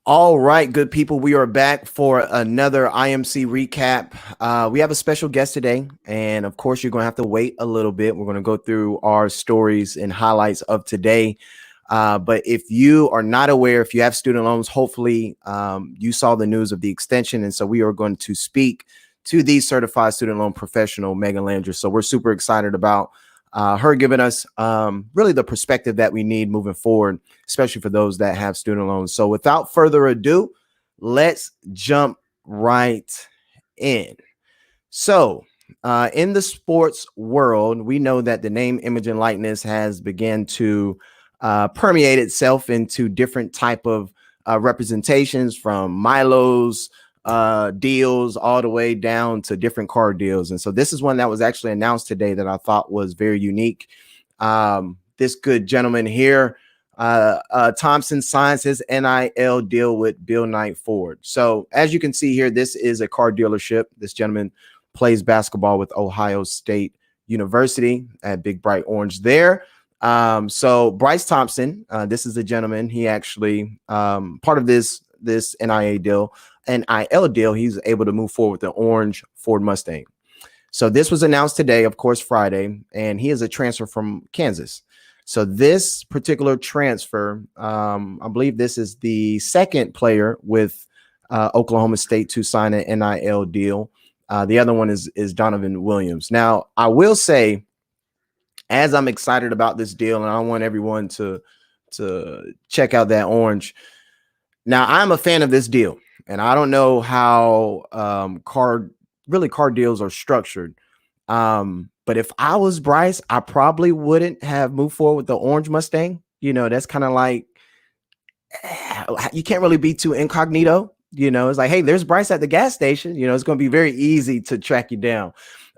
All right, good people. We are back for another IMC recap. We have a special guest today, and of course, you're going to have to wait a little bit. We're going to go through our stories and highlights of today. But if you are not aware, if you have student loans, hopefully you saw the news of the extension. And so we are going to speak to the certified student loan professional, Meagan Landress. So we're super excited about her giving us really the perspective that we need moving forward, especially for those that have student loans. So without further ado, let's jump right in. So in the sports world, we know that the name, image, and likeness has begun to permeate itself into different type of representations, from Milo's deals all the way down to different car deals. And so this is one that was actually announced today that I thought was very unique. This good gentleman here, Thompson, signs his NIL deal with Bill Knight Ford. So as you can see here, this is a car dealership. This gentleman plays basketball with Ohio State University at Big Bright Orange there. So Bryce Thompson, this is a gentleman. He actually part of this NIL deal, he's able to move forward with the orange Ford Mustang. So this was announced today, of course, Friday, and he is a transfer from Kansas. So this particular transfer, I believe this is the second player with Oklahoma State to sign an NIL deal. The other one is Donovan Williams. Now, I will say, as I'm excited about this deal, and I want everyone to check out that orange. Now, I'm a fan of this deal, and I don't know how car deals are structured. But if I was Bryce, I probably wouldn't have moved forward with the orange Mustang. You know, that's kind of like, you can't really be too incognito. You know, it's like, hey, there's Bryce at the gas station. You know, it's going to be very easy to track you down.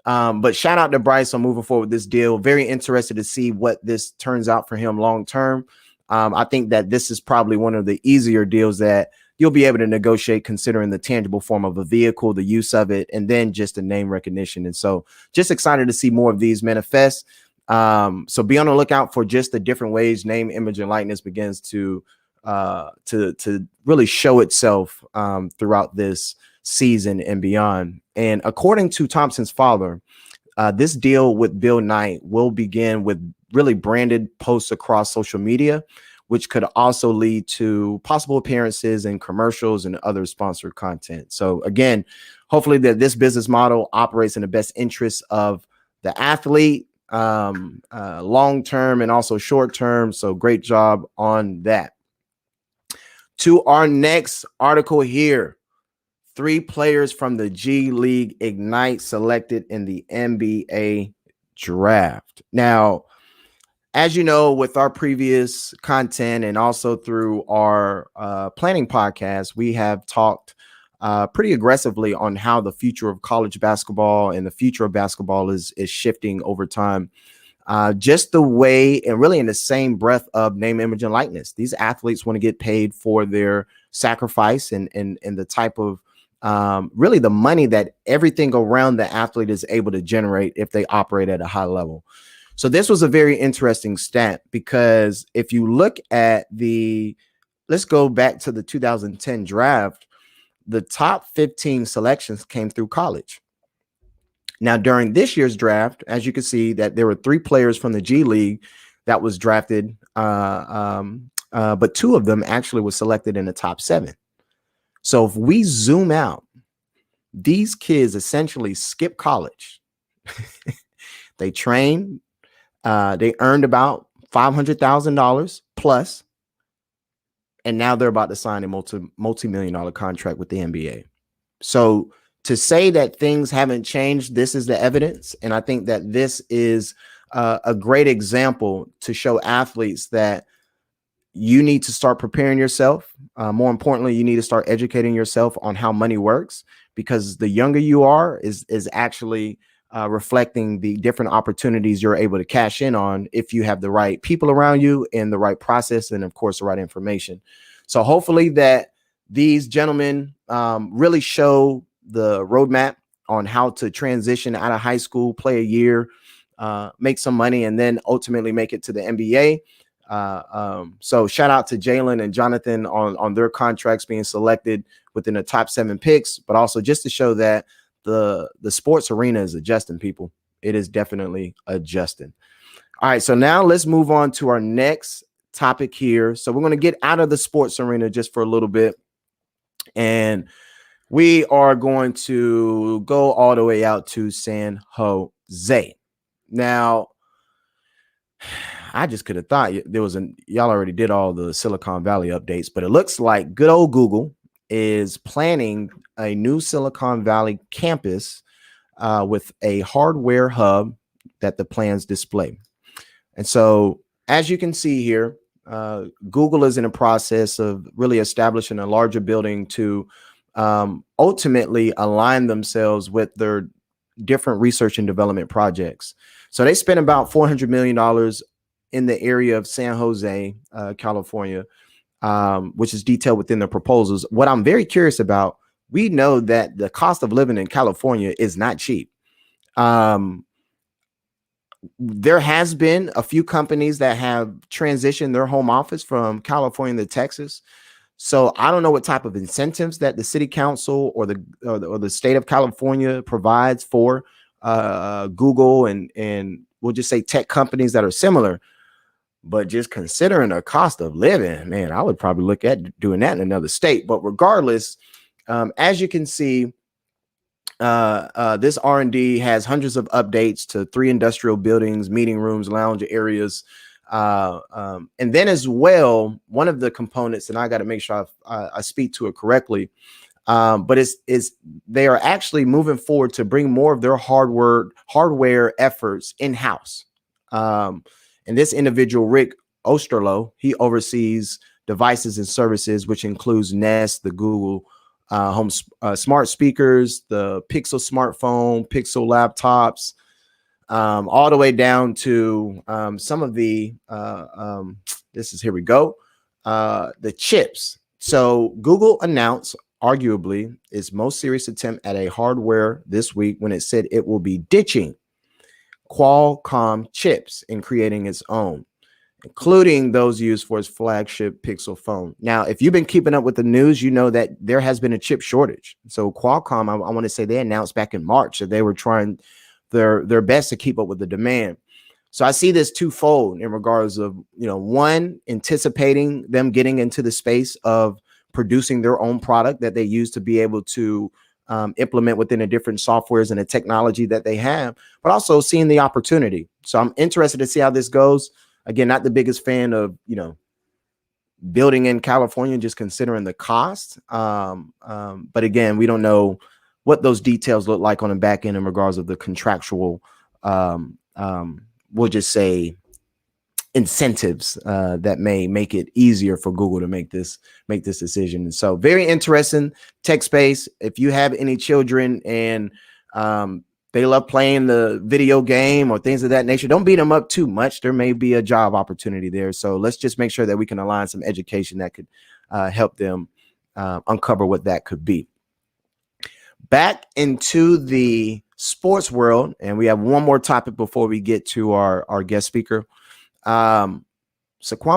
But shout out to Bryce on moving forward with this deal. Very interested to see what this turns out for him long term. I think that this is probably one of the easier deals that you'll be able to negotiate, considering the tangible form of a vehicle, the use of it, and then just the name recognition. And so just excited to see more of these manifest. So be on the lookout for just the different ways name, image, and likeness begins to really show itself throughout this season and beyond. And according to Thompson's father, this deal with Bill Knight will begin with really branded posts across social media, which could also lead to possible appearances in commercials and other sponsored content. So again, hopefully that this business model operates in the best interest of the athlete, long-term and also short-term. So great job on that. To our next article here. 3 players from the G League Ignite selected in the NBA draft. Now, as you know, with our previous content and also through our planning podcast, we have talked pretty aggressively on how the future of college basketball and the future of basketball is shifting over time. Just the way, and really in the same breath of name, image, and likeness. These athletes want to get paid for their sacrifice and the type of really the money that everything around the athlete is able to generate if they operate at a high level. So this was a very interesting stat, because if you look at let's go back to the 2010 draft, the top 15 selections came through college. Now, during this year's draft, as you can see, that there were 3 players from the G League that was drafted, but 2 of them actually were selected in the top 7. So if we zoom out, these kids essentially skip college. They trained, they earned about $500,000 plus, and now they're about to sign a multi-million-dollar contract with the NBA. So to say that things haven't changed, this is the evidence. And I think that this is a great example to show athletes that you need to start preparing yourself. More importantly, you need to start educating yourself on how money works, because the younger you are is actually reflecting the different opportunities you're able to cash in on if you have the right people around you and the right process and, of course, the right information. So hopefully that these gentlemen really show the roadmap on how to transition out of high school, play a year, make some money, and then ultimately make it to the NBA. So shout out to Jalen and Jonathan on their contracts being selected within the top 7 picks, but also just to show that the sports arena is adjusting, people. It is definitely adjusting. All right, so now let's move on to our next topic here. So we're going to get out of the sports arena just for a little bit, and we are going to go all the way out to San Jose. Now, I just could have thought there was y'all already did all the Silicon Valley updates, but it looks like good old Google is planning a new Silicon Valley campus with a hardware hub that the plans display. And so, as you can see here, Google is in a process of really establishing a larger building to ultimately align themselves with their different research and development projects. So they spent about $400 million in the area of San Jose, California, which is detailed within the proposals. What I'm very curious about, we know that the cost of living in California is not cheap. There has been a few companies that have transitioned their home office from California to Texas. So I don't know what type of incentives that the city council or the state of California provides for Google and we'll just say tech companies that are similar. But just considering the cost of living, man, I would probably look at doing that in another state. But regardless, as you can see, this R&D has hundreds of updates to 3 industrial buildings, meeting rooms, lounge areas. And then as well, one of the components, and I got to make sure I speak to it correctly, but they are actually moving forward to bring more of their hardware efforts in-house. And this individual, Rick Osterloh, he oversees devices and services, which includes Nest, the Google home smart speakers, the Pixel smartphone, Pixel laptops, all the way down to some of the here we go, the chips. So Google announced arguably its most serious attempt at a hardware this week when it said it will be ditching Qualcomm chips and creating its own, including those used for its flagship Pixel phone. Now, if you've been keeping up with the news, you know that there has been a chip shortage. So Qualcomm, I want to say they announced back in March that they were trying their best to keep up with the demand. So I see this twofold in regards of, one, anticipating them getting into the space of producing their own product that they use to be able to implement within the different softwares and the technology that they have, but also seeing the opportunity. So I'm interested to see how this goes. Again, not the biggest fan of, building in California, just considering the cost. But again, we don't know what those details look like on the back end in regards of the contractual, we'll just say, incentives that may make it easier for Google to make this decision. And so very interesting tech space. If you have any children and they love playing the video game or things of that nature, don't beat them up too much. There may be a job opportunity there. So let's just make sure that we can align some education that could help them uncover what that could be. Back into the sports world, and we have one more topic before we get to our guest speaker. Saquon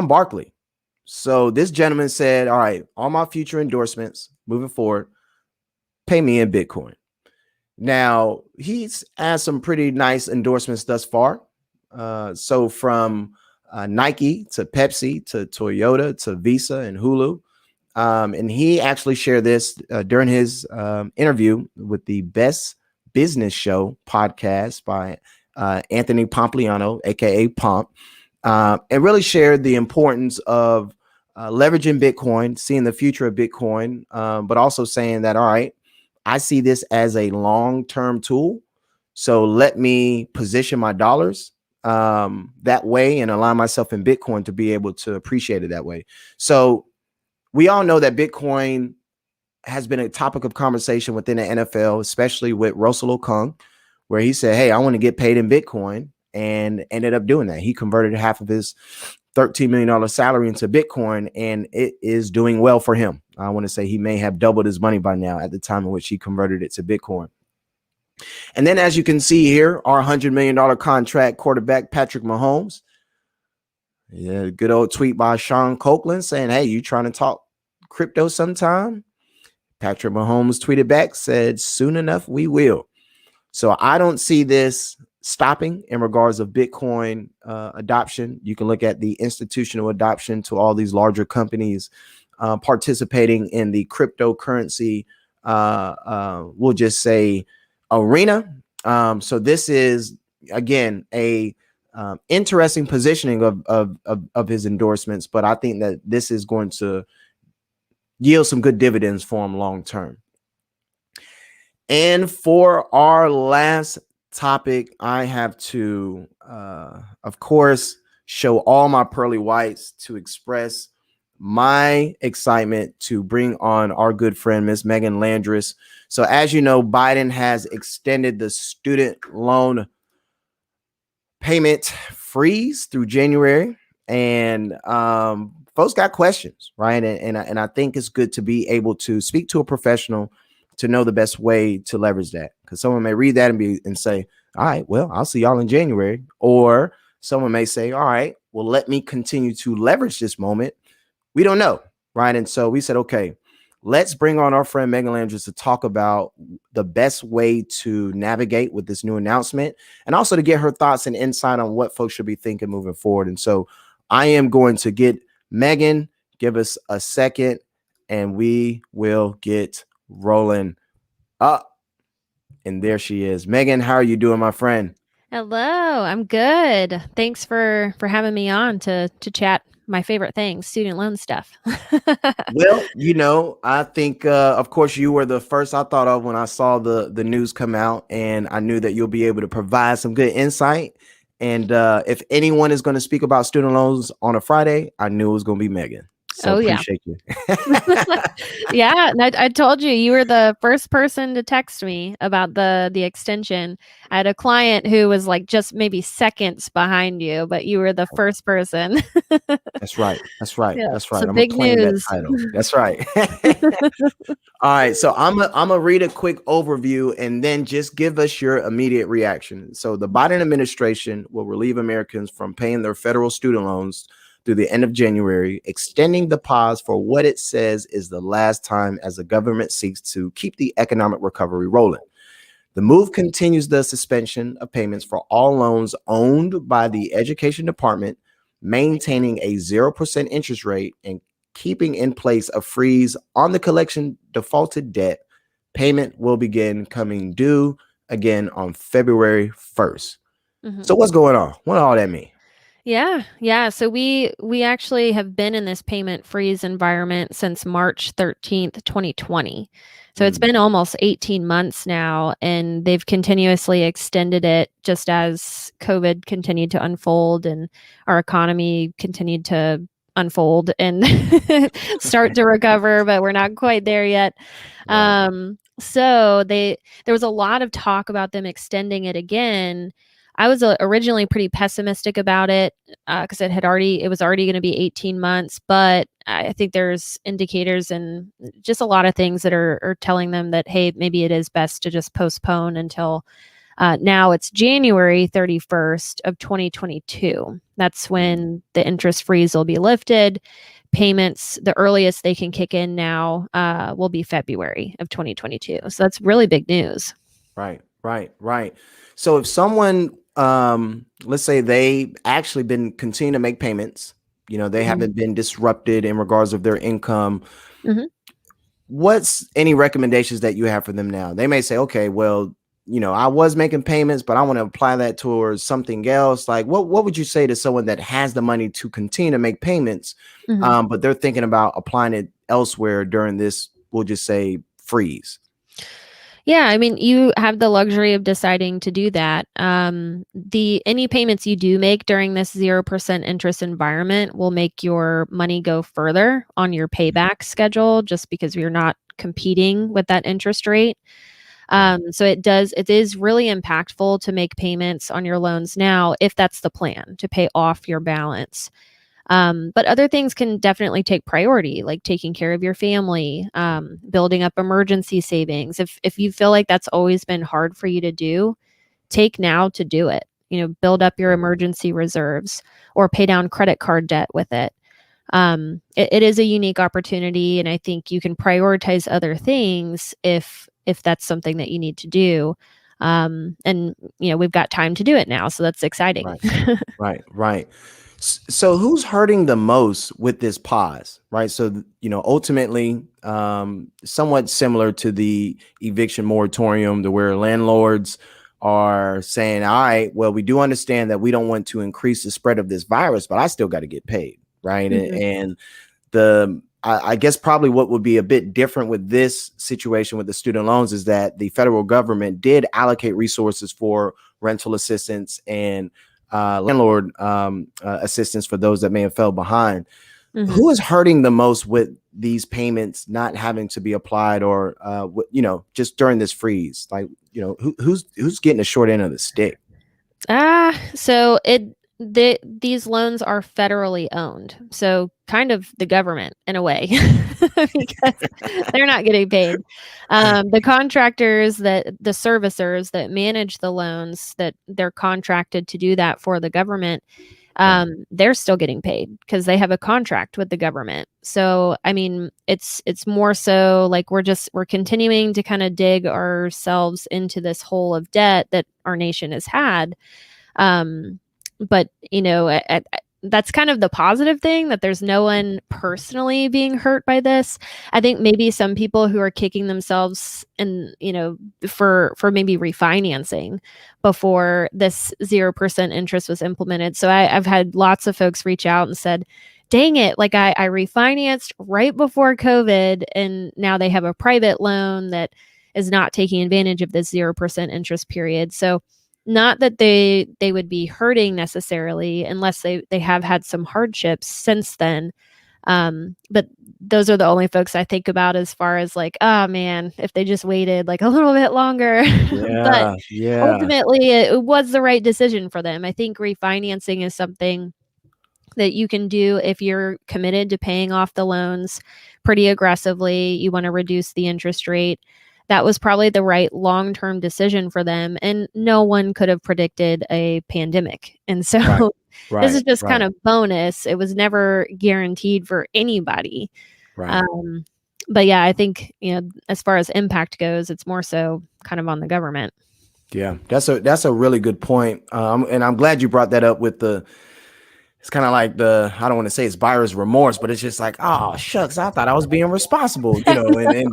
Barkley. So this gentleman said, all right, all my future endorsements moving forward, pay me in Bitcoin. Now, he's had some pretty nice endorsements thus far. So from Nike to Pepsi to Toyota to Visa and Hulu. And he actually shared this during his interview with the Best Business Show podcast by Anthony Pompliano, aka Pomp. And really shared the importance of leveraging Bitcoin, seeing the future of Bitcoin, but also saying that, all right, I see this as a long-term tool. So let me position my dollars that way and align myself in Bitcoin to be able to appreciate it that way. So we all know that Bitcoin has been a topic of conversation within the NFL, especially with Russell Okung, where he said, hey, I want to get paid in Bitcoin. And ended up doing that. He converted half of his $13 million salary into Bitcoin, and it is doing well for him. I want to say he may have doubled his money by now at the time in which he converted it to Bitcoin. And then, as you can see here, our $100 million contract quarterback, Patrick Mahomes, Yeah, good old tweet by Sean Copeland saying, "Hey, you trying to talk crypto sometime?" Patrick Mahomes tweeted back, said, "Soon enough, we will." So I don't see this stopping in regards of Bitcoin adoption. You can look at the institutional adoption to all these larger companies participating in the cryptocurrency, we'll just say, arena. So this is, again, a interesting positioning of his endorsements, but I think that this is going to yield some good dividends for him long term. And for our last topic, I have to, of course, show all my pearly whites to express my excitement to bring on our good friend, Miss Meagan Landress. So as you know, Biden has extended the student loan payment freeze through January. And folks got questions, right? And I think it's good to be able to speak to a professional to know the best way to leverage that. Because someone may read that and say, all right, well, I'll see y'all in January. Or someone may say, all right, well, let me continue to leverage this moment. We don't know, right? And so we said, okay, let's bring on our friend Meagan Landress to talk about the best way to navigate with this new announcement, and also to get her thoughts and insight on what folks should be thinking moving forward. And so I am going to get Meagan, give us a second, and we will get rolling up. And there she is. Meagan, how are you doing, my friend? Hello, I'm good. Thanks for having me on to chat my favorite things, student loan stuff. Well, I think, of course, you were the first I thought of when I saw the news come out, and I knew that you'll be able to provide some good insight. And if anyone is going to speak about student loans on a Friday, I knew it was going to be Meagan. So Oh yeah. appreciate you. Yeah, and I told you were the first person to text me about the extension. I had a client who was like just maybe seconds behind you, but you were the first person. That's right. That's right. Yeah, That's right. so I'm gonna big claim that news. title. That's right. All right. So I'm gonna read a quick overview and then just give us your immediate reaction. So the Biden administration will relieve Americans from paying their federal student loans through the end of January, extending the pause for what it says is the last time as the government seeks to keep the economic recovery rolling. The move continues the suspension of payments for all loans owned by the Education Department, maintaining a 0% interest rate and keeping in place a freeze on the collection defaulted debt. Payment will begin coming due again on February 1st. So what's going on? What does all that mean? Yeah. So we actually have been in this payment freeze environment since March 13th, 2020. So it's been almost 18 months now, and they've continuously extended it just as COVID continued to unfold and our economy continued to unfold and start to recover, but we're not quite there yet. Right. So there was a lot of talk about them extending it again. I was originally pretty pessimistic about it because it was already going to be 18 months, but I think there's indicators and just a lot of things that are telling them that, hey, maybe it is best to just postpone until now it's January 31st of 2022. That's when the interest freeze will be lifted. Payments, the earliest they can kick in now will be February of 2022. So that's really big news. Right. So if someone, let's say they actually been continuing to make payments, they haven't been disrupted in regards of their income. Mm-hmm. What's any recommendations that you have for them now? They may say, okay, well, I was making payments, but I want to apply that towards something else. Like, what would you say to someone that has the money to continue to make payments, but they're thinking about applying it elsewhere during this, we'll just say, freeze? Yeah, I mean, you have the luxury of deciding to do that. Any payments you do make during this 0% interest environment will make your money go further on your payback schedule, just because you're not competing with that interest rate. So it is really impactful to make payments on your loans now, if that's the plan, to pay off your balance. But other things can definitely take priority, like taking care of your family, building up emergency savings. If you feel like that's always been hard for you to do, take now to do it. build up your emergency reserves or pay down credit card debt with it. It is a unique opportunity, and I think you can prioritize other things if that's something that you need to do. And we've got time to do it now, so that's exciting. Right. So who's hurting the most with this pause, right? So, ultimately, somewhat similar to the eviction moratorium, to where landlords are saying, all right, well, we do understand that we don't want to increase the spread of this virus, but I still got to get paid, right? Mm-hmm. And I guess probably what would be a bit different with this situation with the student loans is that the federal government did allocate resources for rental assistance and landlord assistance for those that may have fell behind. Mm-hmm. Who is hurting the most with these payments not having to be applied, or just during this freeze? Like, who's getting the short end of the stick? So these loans are federally owned, so kind of the government in a way, because they're not getting paid. The contractors, the servicers that manage the loans, that they're contracted to do that for the government, they're still getting paid because they have a contract with the government. So I mean, it's more so like we're continuing to kind of dig ourselves into this hole of debt that our nation has had. But that's kind of the positive thing, that there's no one personally being hurt by this. I think maybe some people who are kicking themselves and for maybe refinancing before this 0% interest was implemented. So I've had lots of folks reach out and said, dang it, like I refinanced right before COVID, and now they have a private loan that is not taking advantage of this 0% interest period. So not that they would be hurting necessarily, unless they have had some hardships since then. But those are the only folks I think about as far as like, oh man, if they just waited like a little bit longer. But ultimately it was the right decision for them. I think refinancing is something that you can do if you're committed to paying off the loans pretty aggressively. You want to reduce the interest rate. That was probably the right long-term decision for them. And no one could have predicted a pandemic. And so this is just kind of bonus. It was never guaranteed for anybody. But yeah, I think, as far as impact goes, it's more so kind of on the government. Yeah, that's a really good point. And I'm glad you brought that up with it's kind of like I don't want to say it's buyer's remorse, but it's just like, oh, shucks, I thought I was being responsible, and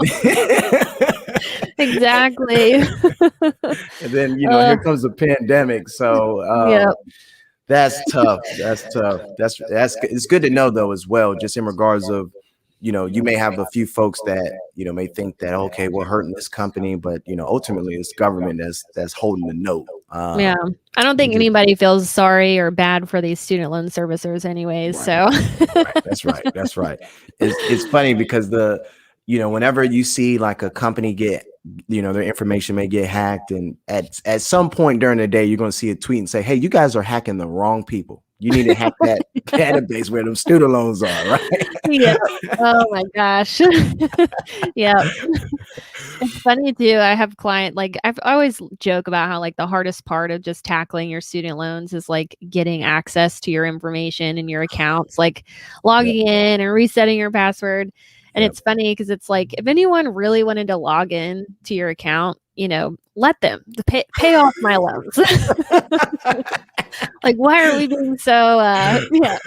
exactly. And then, here comes the pandemic. So that's tough. That's it's good to know though, as well, just in regards of, you may have a few folks that, may think that, okay, we're hurting this company, but, ultimately it's government that's holding the note. Yeah. I don't think anybody feels sorry or bad for these student loan servicers anyways. So That's right. It's funny because whenever you see like a company get, their information may get hacked, and at some point during the day, you're going to see a tweet and say, hey, you guys are hacking the wrong people. You need to hack that database where them student loans are, right? Yeah. Oh my gosh. Yeah. It's funny too. I have client, like I always joke about how like the hardest part of just tackling your student loans is like getting access to your information and your accounts, like logging in and resetting your password. And it's funny because it's like, if anyone really wanted to log in to your account, let them pay off my loans. Like, why are we being so, yeah.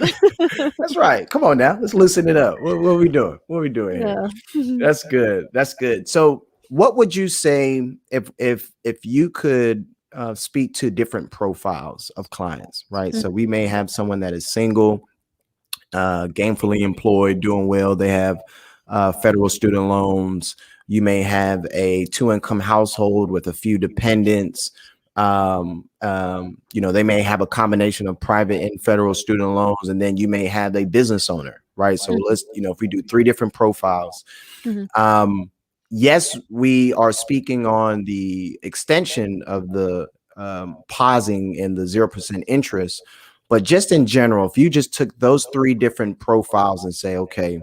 That's right. Come on now. Let's loosen it up. What are we doing? What are we doing here? That's good. That's good. So what would you say if you could speak to different profiles of clients, right? So we may have someone that is single, gainfully employed, doing well. They have federal student loans. You may have a 2-income household with a few dependents. They may have a combination of private and federal student loans, and then you may have a business owner, right? So let's, if we do 3 different profiles, yes, we are speaking on the extension of the pausing and the 0% interest, but just in general, if you just took those 3 different profiles and say, okay,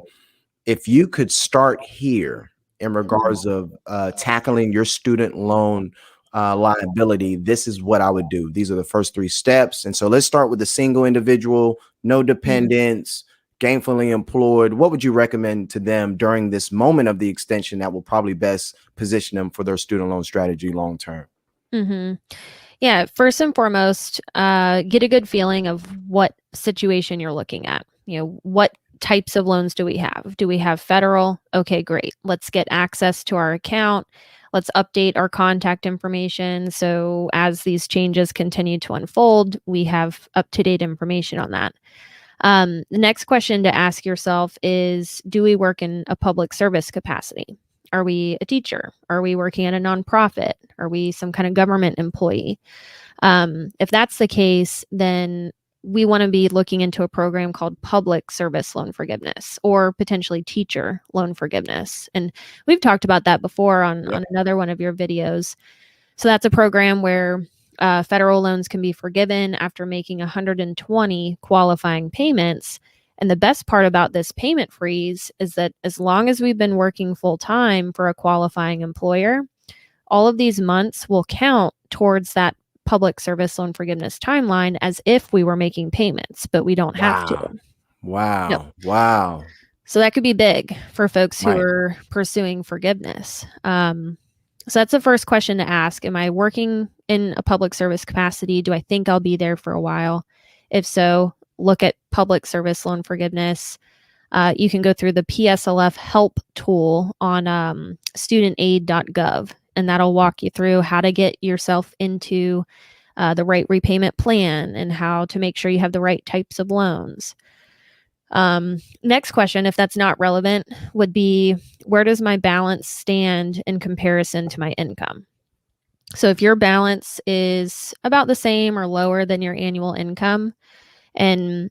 if you could start here in regards of tackling your student loan liability, this is what I would do. These are the first 3 steps. And so let's start with the single individual, no dependents, gainfully employed. What would you recommend to them during this moment of the extension that will probably best position them for their student loan strategy long term? Yeah, first and foremost, get a good feeling of what situation you're looking at. What types of loans do we have? Do we have federal? Okay, great. Let's get access to our account. Let's update our contact information. So as these changes continue to unfold, we have up-to-date information on that. The next question to ask yourself is, do we work in a public service capacity? Are we a teacher? Are we working at a nonprofit? Are we some kind of government employee? If that's the case, then we want to be looking into a program called public service loan forgiveness, or potentially teacher loan forgiveness. And we've talked about that before on another one of your videos. So that's a program where federal loans can be forgiven after making 120 qualifying payments. And the best part about this payment freeze is that as long as we've been working full time for a qualifying employer, all of these months will count towards that public service loan forgiveness timeline as if we were making payments, but we don't have to. Wow. Yep. Wow. So that could be big for folks who are pursuing forgiveness. So that's the first question to ask. Am I working in a public service capacity? Do I think I'll be there for a while? If so, look at public service loan forgiveness. You can go through the PSLF help tool on studentaid.gov, and that'll walk you through how to get yourself into the right repayment plan and how to make sure you have the right types of loans. Next question, if that's not relevant, would be, where does my balance stand in comparison to my income? So if your balance is about the same or lower than your annual income, and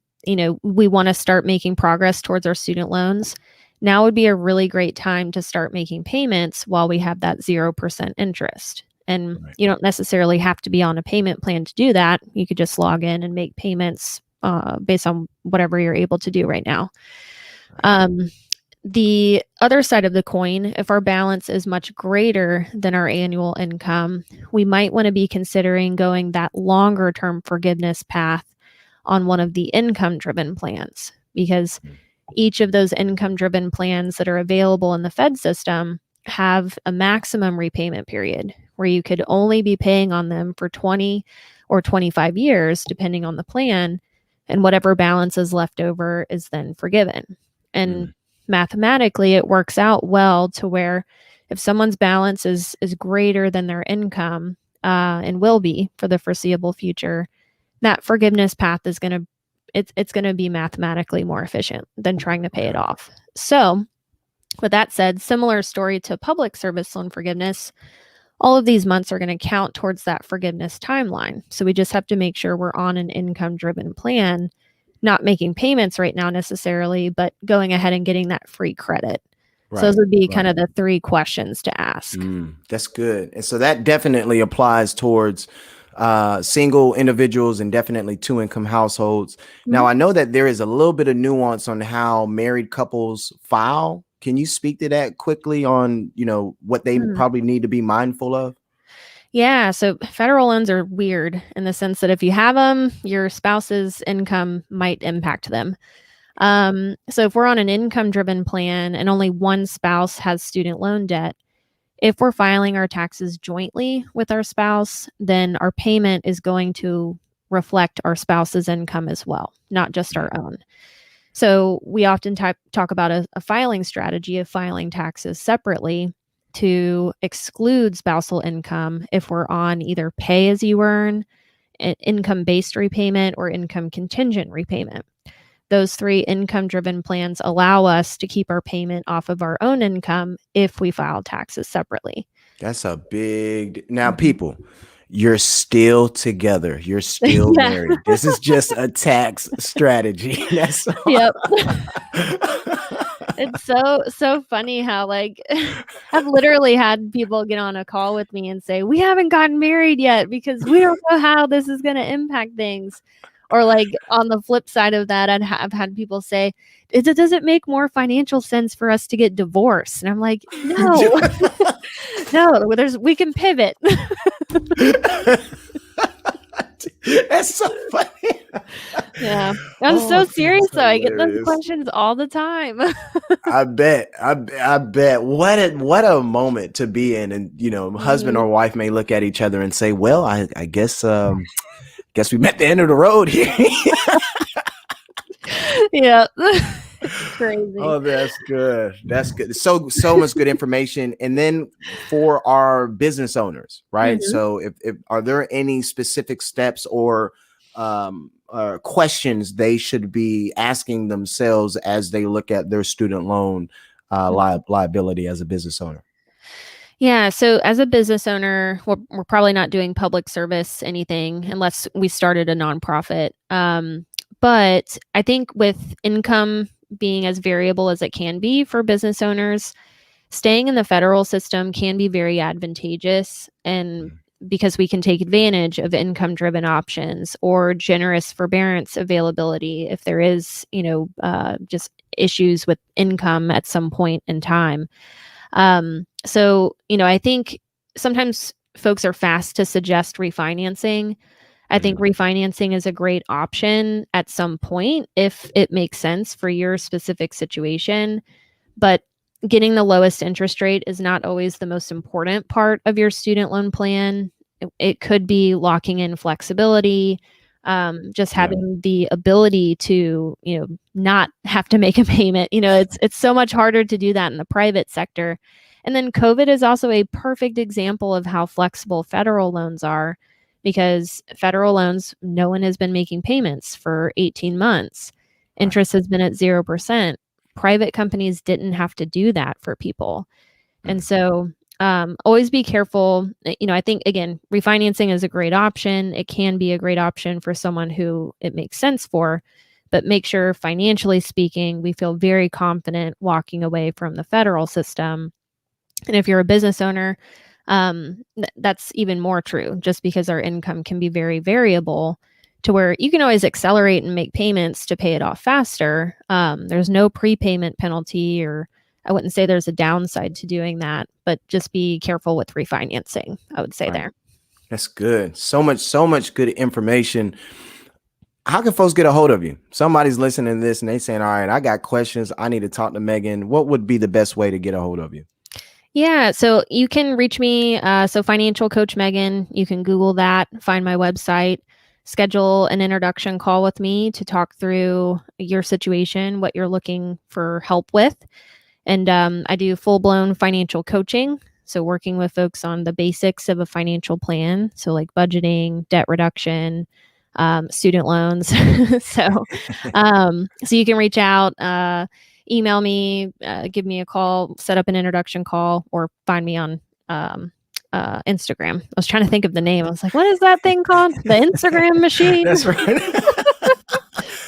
we want to start making progress towards our student loans, now would be a really great time to start making payments while we have that 0% interest. And you don't necessarily have to be on a payment plan to do that. You could just log in and make payments based on whatever you're able to do right now. The other side of the coin, if our balance is much greater than our annual income, we might want to be considering going that longer term forgiveness path on one of the income-driven plans, because each of those income-driven plans that are available in the Fed system have a maximum repayment period where you could only be paying on them for 20 or 25 years, depending on the plan, and whatever balance is left over is then forgiven. And mathematically, it works out well to where if someone's balance is greater than their income, and will be for the foreseeable future, that forgiveness path is going to it's going to be mathematically more efficient than trying to pay it off. So with that said, similar story to public service loan forgiveness, all of these months are going to count towards that forgiveness timeline. So we just have to make sure we're on an income-driven plan, not making payments right now necessarily, but going ahead and getting that free credit. So those would be kind of the 3 questions to ask. That's good. And so that definitely applies towards single individuals and definitely 2-income households. Now, I know that there is a little bit of nuance on how married couples file. Can you speak to that quickly on, what they probably need to be mindful of? Yeah. So federal loans are weird in the sense that if you have them, your spouse's income might impact them. So if we're on an income-driven plan and only one spouse has student loan debt, if we're filing our taxes jointly with our spouse, then our payment is going to reflect our spouse's income as well, not just our own. So we often talk about a filing strategy of filing taxes separately to exclude spousal income if we're on either pay as you earn, income-based repayment, or income contingent repayment. Those 3 income-driven plans allow us to keep our payment off of our own income if we file taxes separately. That's a big... Now, people, you're still together. You're still married. This is just a tax strategy. That's all. Yep. It's so funny how I've literally had people get on a call with me and say, we haven't gotten married yet because we don't know how this is going to impact things. Or on the flip side of that, I've had people say, does it make more financial sense for us to get divorced? And I'm like, no, no, we can pivot. That's so funny. Yeah. I'm so serious though. I get those hilarious. questions all the time. I bet. I bet. What a moment to be in. And husband or wife may look at each other and say, well, I guess we met the end of the road here. Yeah. It's crazy. Oh, that's good. That's good. So much good information. And then for our business owners, right? Mhm. So if are there any specific steps or questions they should be asking themselves as they look at their student loan liability as a business owner? Yeah. So as a business owner, we're probably not doing public service anything unless we started a nonprofit. But I think with income being as variable as it can be for business owners, staying in the federal system can be very advantageous. And because we can take advantage of income driven options or generous forbearance availability if there is, just issues with income at some point in time. So, I think sometimes folks are fast to suggest refinancing. I think refinancing is a great option at some point if it makes sense for your specific situation. But getting the lowest interest rate is not always the most important part of your student loan plan. It could be locking in flexibility, just having the ability to, not have to make a payment. It's so much harder to do that in the private sector. And then COVID is also a perfect example of how flexible federal loans are, because federal loans, no one has been making payments for 18 months. Interest has been at 0%. Private companies didn't have to do that for people. And so always be careful. I think, again, refinancing is a great option. It can be a great option for someone who it makes sense for, but make sure financially speaking, we feel very confident walking away from the federal system. And if you're a business owner, that's even more true, just because our income can be very variable to where you can always accelerate and make payments to pay it off faster. There's no prepayment penalty, or I wouldn't say there's a downside to doing that, but just be careful with refinancing, I would say there. That's good. So much good information. How can folks get a hold of you? Somebody's listening to this and they saying, all right, I got questions. I need to talk to Meagan. What would be the best way to get a hold of you? Yeah, so you can reach me. So Financial Coach Meagan, you can Google that, find my website, schedule an introduction call with me to talk through your situation, what you're looking for help with. And I do full-blown financial coaching. So working with folks on the basics of a financial plan. So like budgeting, debt reduction, student loans. So you can reach out, email me, give me a call, set up an introduction call, or find me on Instagram. I was trying to think of the name. I was like, what is that thing called? The Instagram machine? That's right.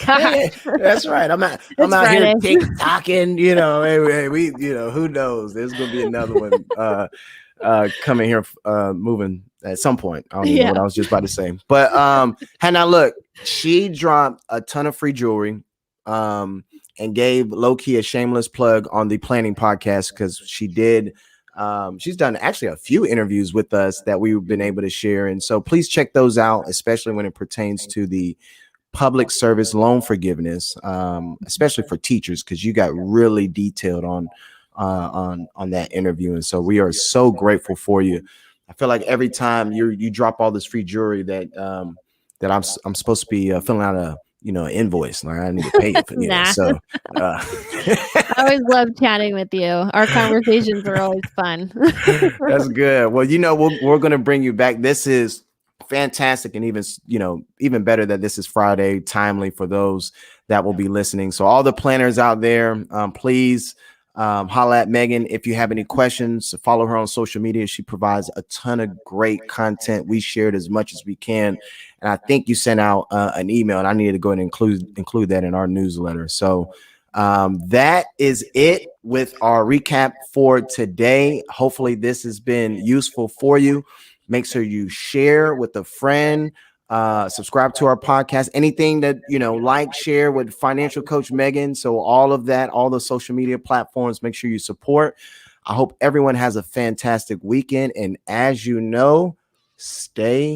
Hey, that's right. I'm out Friday. here TikToking, we, who knows? There's going to be another one coming here, moving at some point. I don't even know what I was just about to say. But Hannah, look, she dropped a ton of free jewelry and gave low-key a shameless plug on the Planning Podcast, because she did. She's done actually a few interviews with us that we've been able to share. And so please check those out, especially when it pertains to the public service loan forgiveness, especially for teachers, because you got really detailed on that interview. And so we are so grateful for you. I feel like every time you drop all this free jewelry that I'm supposed to be filling out a an invoice. Like I need to pay it for So I always love chatting with you. Our conversations are always fun. That's good. Well, we're going to bring you back. This is fantastic, and even better that this is Friday, timely for those that will be listening. So all the planners out there, please holla at Meagan if you have any questions. Follow her on social media. She provides a ton of great content. We shared as much as we can, and I think you sent out an email, and I needed to go and include that in our newsletter. So that is it with our recap for today. Hopefully this has been useful for you. Make sure you share with a friend, subscribe to our podcast, anything that, share with Financial Coach Meagan. So all of that, all the social media platforms, make sure you support. I hope everyone has a fantastic weekend. And as you know, stay